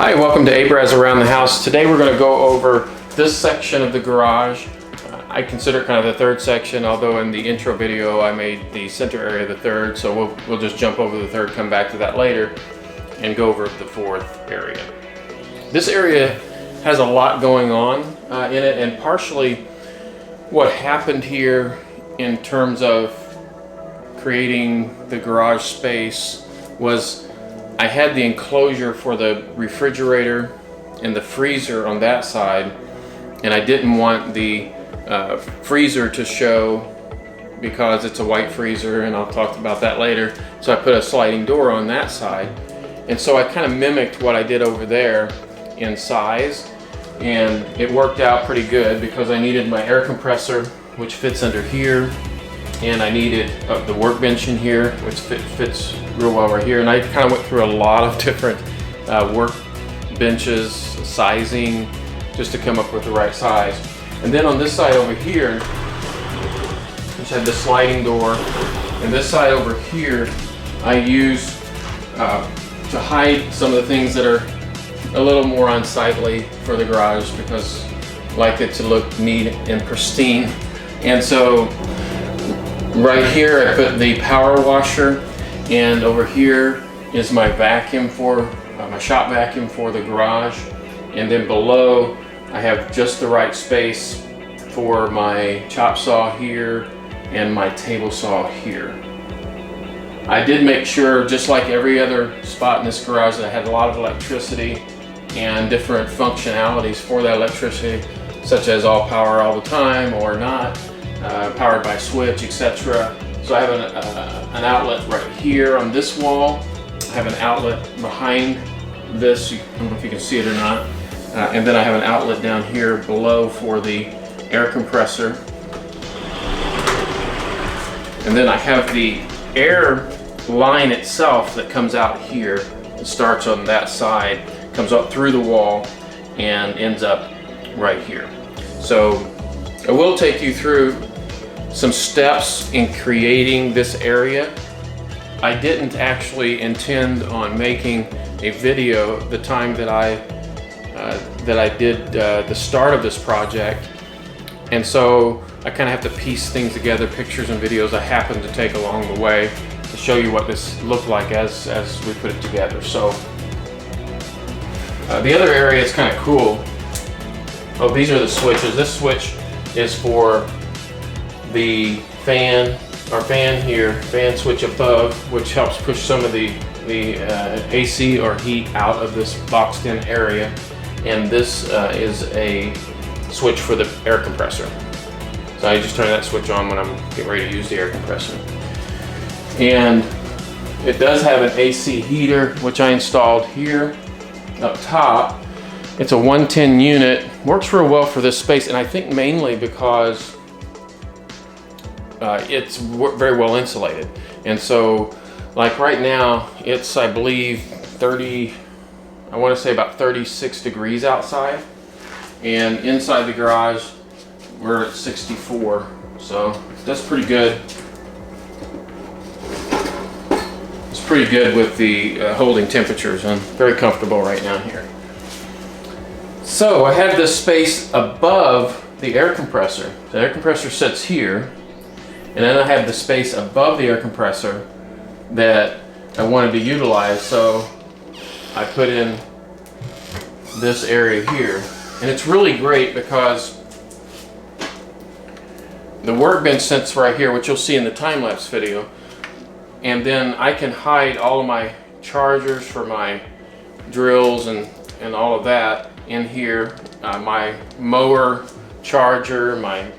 Hi, welcome to Abraz Around the House. Today we're going to go over this section of the garage. I consider it kind of the third section, although in the intro video I made the center area the third, so we'll just jump over the third, come back to that later, and go over the fourth area. This area has a lot going on in it, and partially what happened here in terms of creating the garage space was I had the enclosure for the refrigerator and the freezer on that side, and I didn't want the freezer to show because it's a white freezer, and I'll talk about that later. So I put a sliding door on that side, and so I kind of mimicked what I did over there in size, and it worked out pretty good because I needed my air compressor, which fits under here, and I needed the workbench in here, which fits real well right here. And I kind of went through a lot of different workbenches, sizing, just to come up with the right size. And then on this side over here, which had the sliding door, and this side over here, I use to hide some of the things that are a little more unsightly for the garage, because I like it to look neat and pristine. And so right here I put the power washer, and over here is my vacuum for my shop vacuum for the garage, and then below I have just the right space for my chop saw here and my table saw here. I did make sure, just like every other spot in this garage, that I had a lot of electricity and different functionalities for that electricity, such as all power all the time or not, powered by switch, etc. So I have an outlet right here on this wall. I have an outlet behind this, I don't know if you can see it or not, and then I have an outlet down here below for the air compressor. And then I have the air line itself that comes out here. It starts on that side, comes up through the wall, and ends up right here. So I will take you through some steps in creating this area. I didn't actually intend on making a video the time that I did the start of this project, and so I kind of have to piece things together, pictures and videos I happened to take along the way, to show you what this looked like as we put it together. So the other area is kind of cool. Oh, these are the switches. This switch is for the fan switch above, which helps push some of the AC or heat out of this boxed in area, and this is a switch for the air compressor. So I just turn that switch on when I'm getting ready to use the air compressor. And it does have an AC heater, which I installed here up top. It's a 110 unit, works real well for this space, and I think mainly because it's very well insulated. And so, like right now, it's, I believe, I want to say about 36 degrees outside, and inside the garage we're at 64, so that's pretty good. It's pretty good with the holding temperatures. I'm very comfortable right now here. So I have this space above the air compressor. The air compressor sits here, and then I have the space above the air compressor that I wanted to utilize, so I put in this area here. And it's really great because the workbench sits right here, which you'll see in the time-lapse video, and then I can hide all of my chargers for my drills and all of that in here. My mower charger, my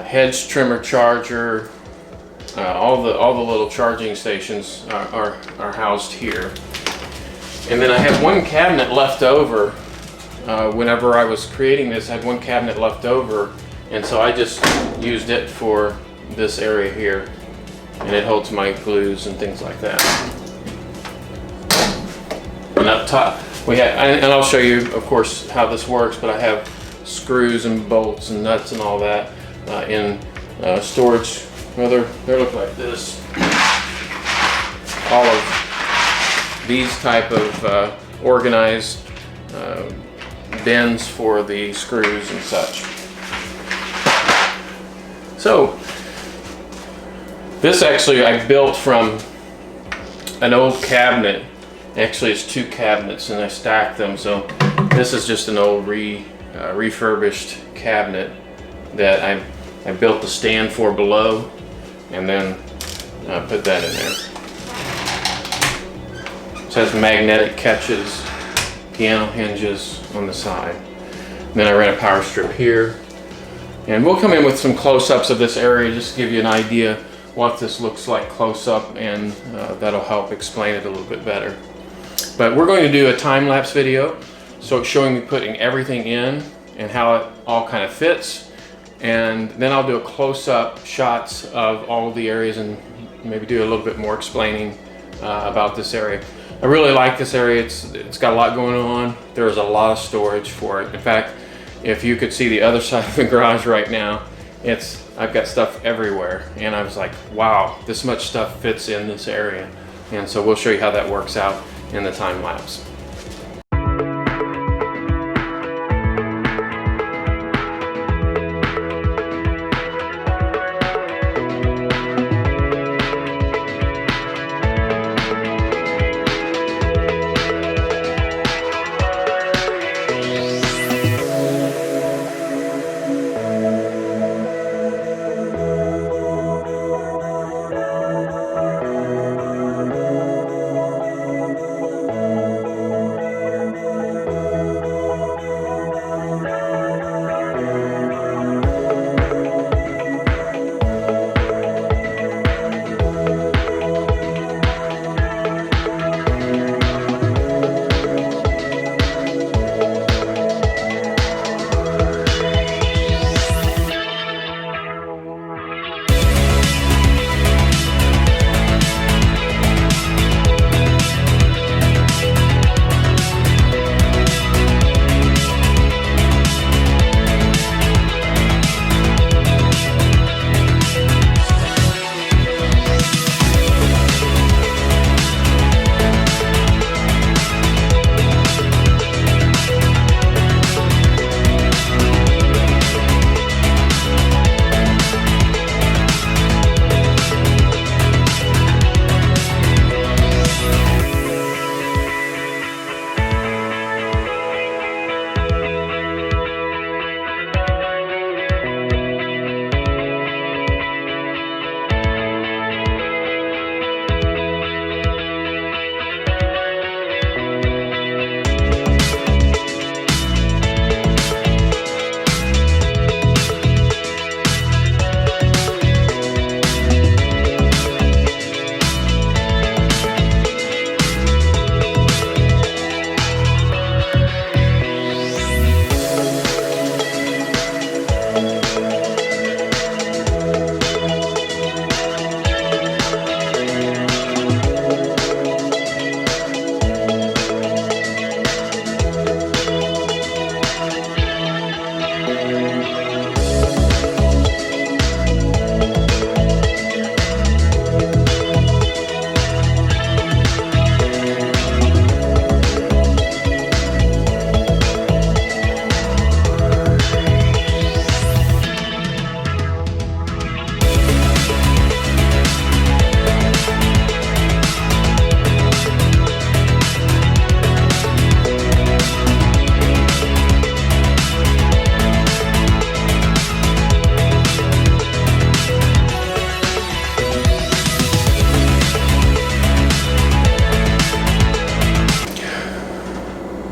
hedge trimmer charger, all the little charging stations are housed here. And then I have one cabinet left over. Whenever I was creating this, I had one cabinet left over, and so I just used it for this area here, and it holds my glues and things like that. And up top we have, and I'll show you of course how this works, but I have screws and bolts and nuts and all that in storage. Well, they look like this. All of these type of organized bins for the screws and such. So this actually I built from an old cabinet. Actually it's 2 cabinets and I stacked them, so this is just an old refurbished cabinet that I built the stand for below and then put that in there. It has magnetic catches, piano hinges on the side. And then I ran a power strip here. And we'll come in with some close-ups of this area just to give you an idea what this looks like close-up, and that'll help explain it a little bit better. But we're going to do a time-lapse video, so it's showing me putting everything in and how it all kind of fits. And then I'll do a close-up shots of all of the areas and maybe do a little bit more explaining about this area. I really like this area. It's got a lot going on. There's a lot of storage for it. In fact, if you could see the other side of the garage right now, I've got stuff everywhere. And I was like, wow, this much stuff fits in this area. And so we'll show you how that works out in the time lapse.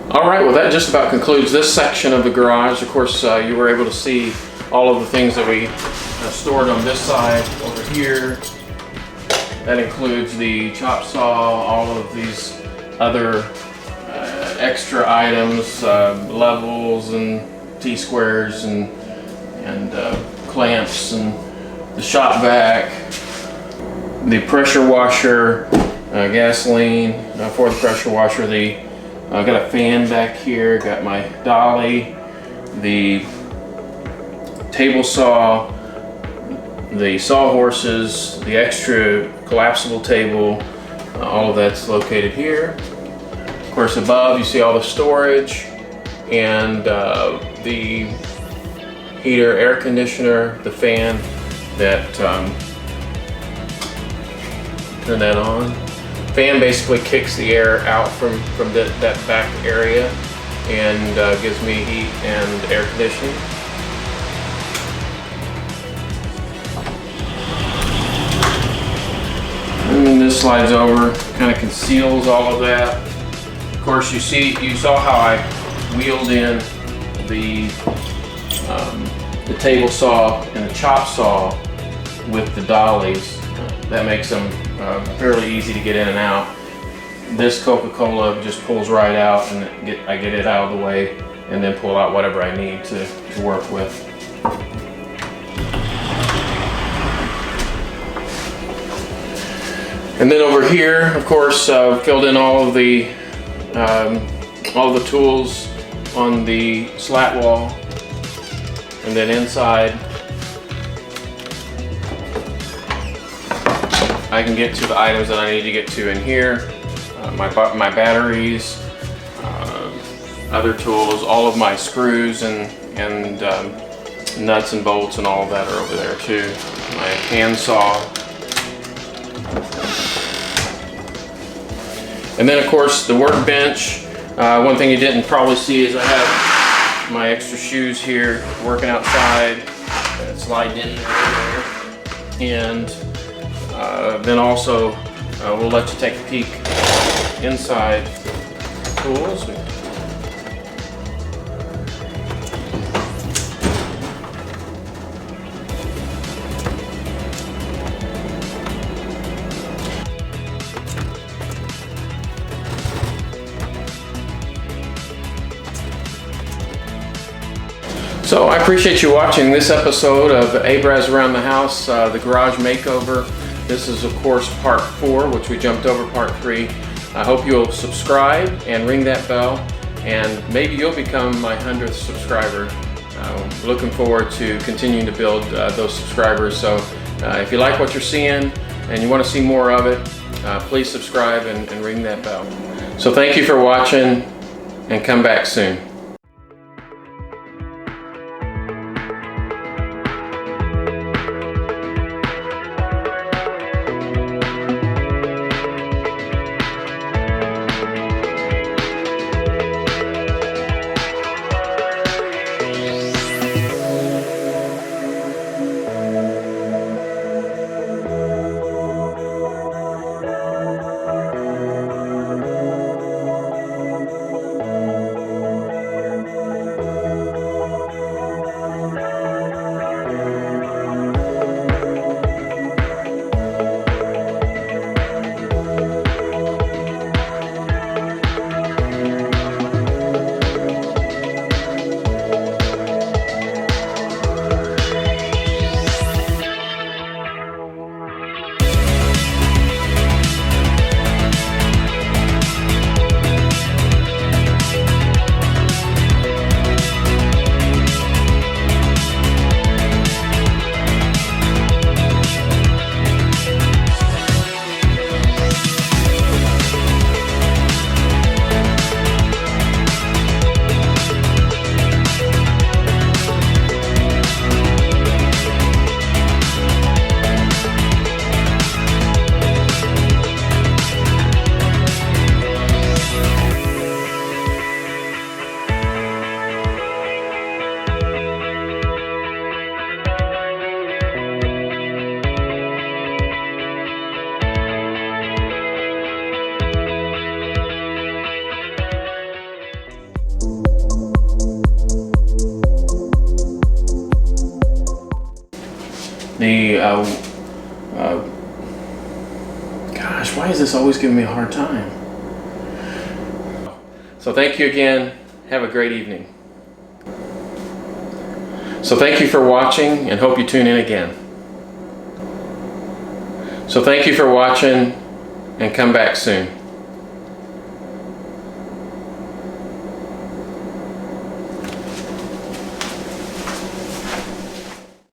Alright, well that just about concludes this section of the garage. Of course, you were able to see all of the things that we stored on this side over here. That includes the chop saw, all of these other extra items, levels and T-squares and clamps, and the shop vac, the pressure washer, gasoline for the pressure washer, I got a fan back here, got my dolly, the table saw, the sawhorses, the extra collapsible table, all of that's located here. Of course, above you see all the storage and the heater, air conditioner, the fan that turn that on. Fan basically kicks the air out from that back area and gives me heat and air conditioning. And this slides over, kind of conceals all of that. Of course, you saw how I wheeled in the table saw and the chop saw with the dollies. That makes them fairly easy to get in and out. This Coca-Cola just pulls right out, and I get it out of the way and then pull out whatever I need to work with. And then over here, of course, filled in all the tools on the slat wall, and then inside I can get to the items that I need to get to in here. My batteries, other tools, all of my screws and nuts and bolts and all of that are over there too. My handsaw. And then of course the workbench. One thing you didn't probably see is I have my extra shoes here, working outside, slide in there. And then also we'll let you take a peek inside tools. So I appreciate you watching this episode of Abraz Around the House, the garage makeover. This is of course part 4, which we jumped over part 3. I hope you'll subscribe and ring that bell, and maybe you'll become my 100th subscriber. Looking forward to continuing to build those subscribers. So if you like what you're seeing and you want to see more of it, please subscribe and ring that bell. So thank you for watching, and come back soon. Gosh, why is this always giving me a hard time? So thank you again. Have a great evening. So thank you for watching, and hope you tune in again. So thank you for watching, and come back soon.